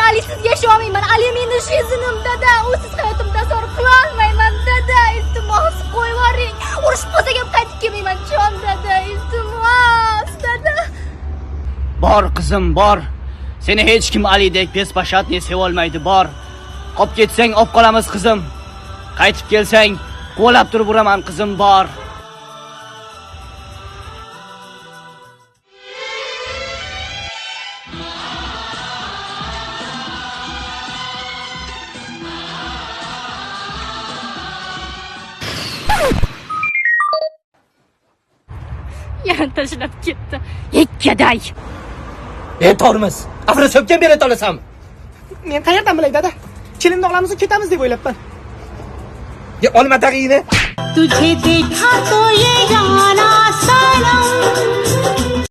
Ali sizga ishonmayman. Ali meni shizinim dada. U siz hayotimda tasavvur qila olmayman dada. Iltimos qo'yib yuboring. Urush bo'lsa ham qaytib kelmayman jon dada. Iltimos dada. Bor qizim, bor. Seni hech kim Alidek bespashatni seva olmaydi, bor. Qolib ketsang, olib qolamiz qizim. Qaytib kelsang, qo'lab turib uraman qizim, bor. Yana tashlab ketdi. Yakkaday. Tormiz. Afra so'kkan beret olasan. Men qayerdan bilay dada? Kelinni olamiz, ketamiz deb o'ylabman. Ye olma tag'ingni. तुझे देखा तो ये जाना सनम